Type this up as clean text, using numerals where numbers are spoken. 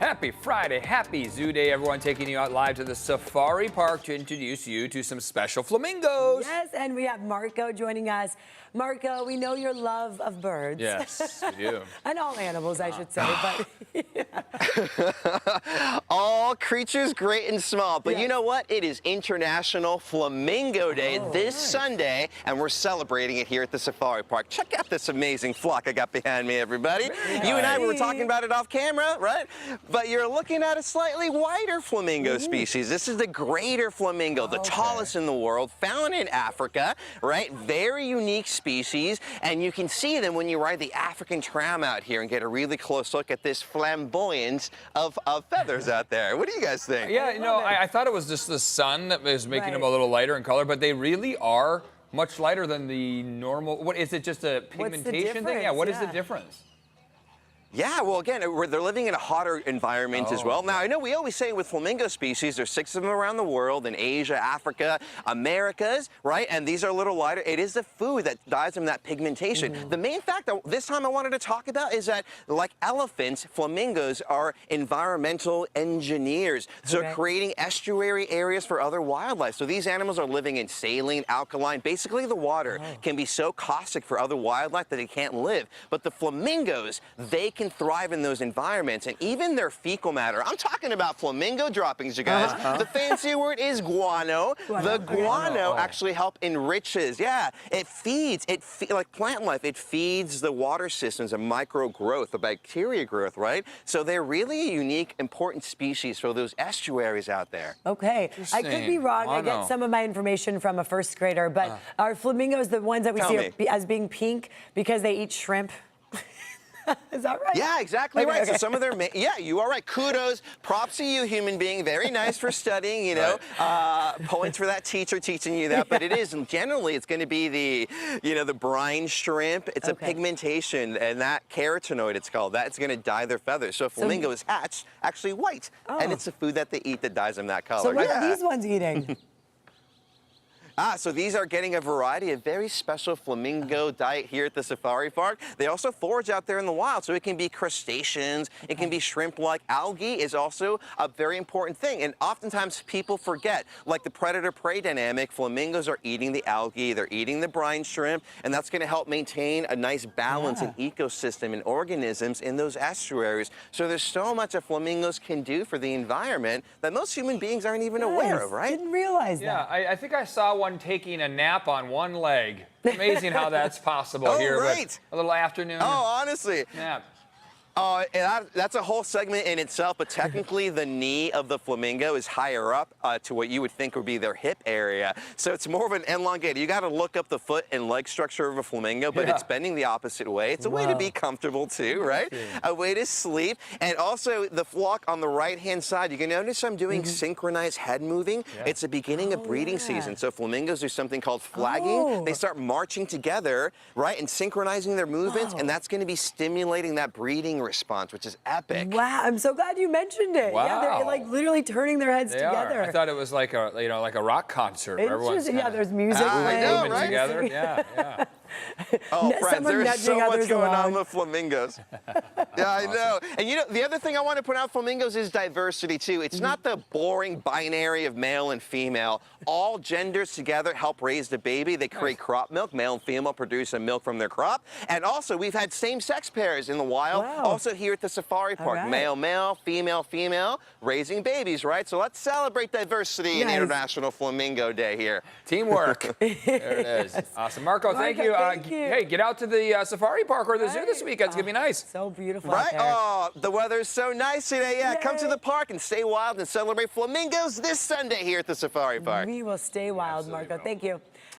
Happy Friday, happy Zoo Day, everyone. Taking you out live to the Safari Park to introduce you to some special flamingos. Yes, and we have Marco joining us. Marco, we know your love of birds. Yes, we do. And all animals, I should say. But all creatures great and small. But Yes. you know what? It is International Flamingo Day this nice. Sunday, and we're celebrating it here at the Safari Park. Check out this amazing flock I got behind me, everybody. You and I were talking about it off camera, right? But you're looking at a slightly wider flamingo species. This is the greater flamingo, the tallest in the world, found in Africa, right? Very unique species, and you can see them when you ride the African tram out here and get a really close look at this flamboyance of feathers out there. What do you guys think? Yeah, I thought it was just the sun that was making them a little lighter in color, but they really are much lighter than the normal. What is it? Just a pigmentation thing? Yeah. What is the difference? Yeah, well, again, they're living in a hotter environment as well. Now, I know we always say with flamingo species, there's 6 of them around the world, in Asia, Africa, Americas, right? And these are a little lighter. It is the food that dyes them that pigmentation. The main fact that this time I wanted to talk about is that, like elephants, flamingos are environmental engineers. So creating estuary areas for other wildlife. So these animals are living in saline, alkaline. Basically, the water can be so caustic for other wildlife that they can't live. But the flamingos, they can thrive in those environments, and even their fecal matter. I'm talking about flamingo droppings, you guys. The fancy word is guano. The guano actually help enriches. Yeah, it feeds. Like plant life. It feeds the water systems of micro growth, the bacteria growth, right? So they're really a unique, important species for those estuaries out there. okay, I could be wrong. I get some of my information from a first grader, but are flamingos the ones that we see as being pink because they eat shrimp? Is that right? Yeah, exactly right. So some of their, yeah, you are right. Kudos, props to you, human being. Very nice for studying, you know. Points for that teacher teaching you that. But it is, and generally, it's going to be the, the brine shrimp. It's a pigmentation, and that carotenoid, it's called, that's going to dye their feathers. So a flamingo is hatched actually white, and it's the food that they eat that dyes them that color. So what are these ones eating? So these are getting a variety of very special flamingo diet here at the Safari Park. They also forage out there in the wild, so it can be crustaceans, it can be shrimp-like. Algae is also a very important thing, and oftentimes people forget, like the predator-prey dynamic, flamingos are eating the algae, they're eating the brine shrimp, and that's going to help maintain a nice balance in ecosystem and organisms in those estuaries. So there's so much that flamingos can do for the environment that most human beings aren't even aware of, right? Didn't realize that. Yeah, I think I saw one taking a nap on one leg. Amazing how that's possible here. Right. A little afternoon. Oh, honestly. Nap. And that's a whole segment in itself, but technically the knee of the flamingo is higher up to what you would think would be their hip area. So it's more of an elongated. You got to look up the foot and leg structure of a flamingo, but it's bending the opposite way. It's a way to be comfortable too, right? A way to sleep. And also the flock on the right-hand side, you can notice I'm doing synchronized head moving. It's the beginning of breeding season. So flamingos do something called flagging. They start marching together, right, and synchronizing their movements, and that's going to be stimulating that breeding response, which is epic. Wow, I'm so glad you mentioned it. Wow. Yeah, they're like literally turning their heads together. I thought it was like a, like a rock concert. It's Everyone's just, there's music playing. I know, right? together. Yeah. Oh, friends, there's so much going on with flamingos. Yeah, I know. And the other thing I want to put out flamingos is diversity too. It's not the boring binary of male and female. All genders together help raise the baby. They create crop milk. Male and female produce a milk from their crop. And also, we've had same-sex pairs in the wild. Also here at the Safari Park. Male, male, female, female, raising babies, right? So let's celebrate diversity in International Flamingo Day here. Teamwork. There it is. Awesome. Marco, thank you. Hey, get out to the Safari Park or the zoo this weekend. It's going to be nice. So beautiful. Right? Oh, the weather's so nice today. Yeah, come to the park and stay wild and celebrate flamingos this Sunday here at the Safari Park. We will stay wild, Marco. Thank you.